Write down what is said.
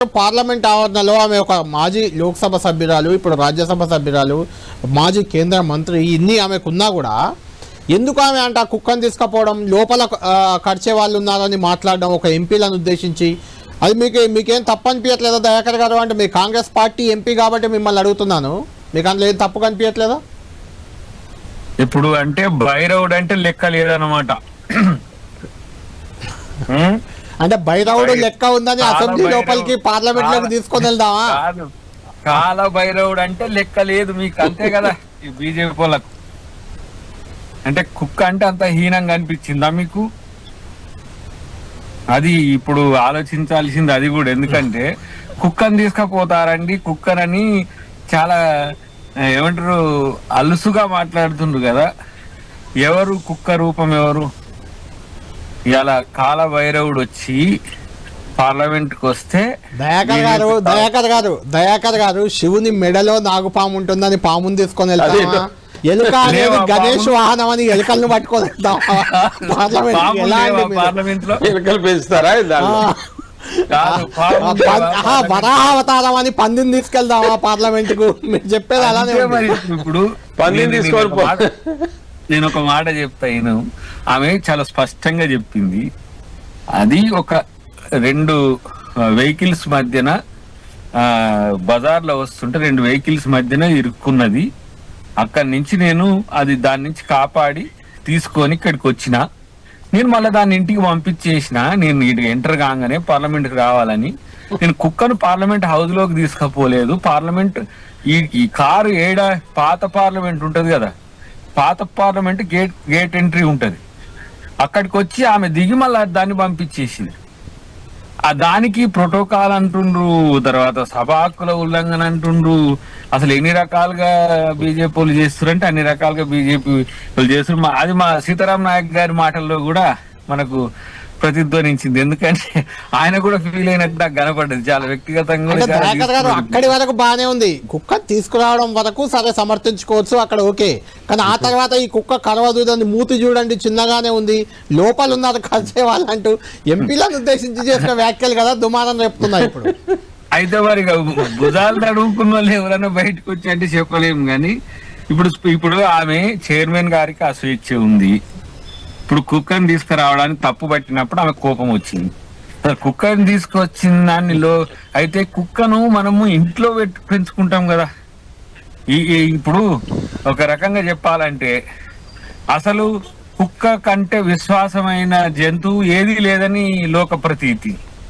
Parliament ఆవరణలో ఆమె ఒక మాజీ లోక్సభ సభ్యురాలు, ఇప్పుడు రాజ్యసభ సభ్యురాలు, మాజీ కేంద్ర మంత్రి, ఇన్ని ఆమెకున్నా కూడా ఎందుకు ఆమె అంట కుక్కను తీసుకుపోవడం, లోపల ఖర్చే వాళ్ళు ఉన్నారని మాట్లాడడం ఒక ఎంపీలను ఉద్దేశించి, అది మీకేం తప్పు అనిపించట్లేదా దయాకర్ గారు? అంటే మీ కాంగ్రెస్ పార్టీ ఎంపీ కాబట్టి మిమ్మల్ని అడుగుతున్నాను, మీకు అందులో ఏం తప్పు కనిపించట్లేదా? ఇప్పుడు అంటే బైరవుడు అంటే లెక్క లేదన్నమాట. అంటే బైరవుడు లెక్క ఉందని అసెంబ్లీ లోపలికి పార్లమెంట్ లోకి తీసుకొని వెళ్దామా? కాల బైరవుడు అంటే లెక్క లేదు మీకు, అంతే కదా. ఈ బీజేపీ వాళ్ళకు అంటే కుక్క అంటే అంత హీనంగా అనిపించిందా మీకు? అది ఇప్పుడు ఆలోచించాల్సింది అది కూడా. ఎందుకంటే కుక్కను తీసుకపోతారండి, కుక్కనని చాలా ఏమంటారు అలుసుగా మాట్లాడుతుండ్రు కదా. ఎవరు కుక్క రూపం ఎవరు? ఇలా కాల భైరవుడు వచ్చి పార్లమెంట్ కి వస్తే దయాకర్ గారు శివుని మెడలో నాగుపాము ఉంటుందని పాముని తీసుకొని వెళ్తామా? ఎలుక అనేది గణేష్ వాహనం అని ఎలుకలను పట్టుకొని వెళ్తామా పార్లమెంట్ లో? ఎలుకలు పెంచుతారా? వరాహావతారం అని పందిని తీసుకెళ్దామా పార్లమెంట్ కు? మీరు చెప్పేది అలానే. మరి ఇప్పుడు పందిని తీసుకోవాలి. నేను ఒక మాట చెప్తాను, ఆమె చాలా స్పష్టంగా చెప్పింది. అది ఒక 2 వెహికల్స్ మధ్యన బజార్లో వస్తుంటే 2 వెహికల్స్ మధ్యన ఇరుక్కున్నది. అక్కడి నుంచి నేను దాని నుంచి కాపాడి తీసుకొని ఇక్కడికి వచ్చిన. నేను మళ్ళీ దాన్ని ఇంటికి పంపించేసిన. నేను ఇటు ఎంటర్ కాగానే పార్లమెంట్కి రావాలని నేను కుక్కను పార్లమెంట్ హౌస్ లోకి తీసుకుపోలేదు. పార్లమెంట్ ఈ కారు పాత పార్లమెంట్ ఉంటది కదా, పాత పార్లమెంట్ గేట్ ఎంట్రీ ఉంటది, అక్కడికి వచ్చి ఆమె దిగి మళ్ళీ దాన్ని పంపించేసింది. దానికి ప్రోటోకాల్ అంటుండ్రు, తర్వాత సభ హక్కుల ఉల్లంఘన అంటుండ్రు. అసలు ఎన్ని రకాలుగా బీజేపీ వాళ్ళు చేస్తారంటే అన్ని రకాలుగా బీజేపీ వాళ్ళు చేస్తారు. అది మా సీతారాం నాయక్ గారి మాటల్లో కూడా మనకు ప్రతిధ్వనించింది. ఎందుకంటే ఆయన కూడా ఫీల్ అయినట్టు నాకు కనపడ్డది చాలా వ్యక్తిగతంగా. అక్కడి వరకు బాగానే ఉంది, కుక్క తీసుకురావడం వరకు సరే సమర్థించుకోవచ్చు, అక్కడ ఓకే. కానీ ఆ తర్వాత ఈ కుక్క కరవదుదని మూతి చూడండి చిన్నగానే ఉంది, లోపల ఉన్నారు కలిసే వాళ్ళంటూ ఎంపీలను ఉద్దేశించి చేసిన వ్యాఖ్యలు కదా దుమారం చెప్తున్నారు ఇప్పుడు. అయితే మరి భుజాలు తడుముకున్న వాళ్ళు ఎవరైనా బయటకు వచ్చి అంటే చెప్పలేము. కానీ ఇప్పుడు ఆమె చైర్మన్ గారికి ఆ స్వేచ్ఛ ఉంది. ఇప్పుడు కుక్కని తీసుకురావడానికి తప్పు పట్టినప్పుడు ఆమె కోపం వచ్చింది. కుక్కని తీసుకొచ్చిన దానిలో అయితే కుక్కను మనము ఇంట్లో పెంచుకుంటాం కదా. ఇప్పుడు ఒక రకంగా చెప్పాలంటే అసలు కుక్క కంటే విశ్వాసమైన జంతువు ఏది లేదని లోక ప్రతీతి.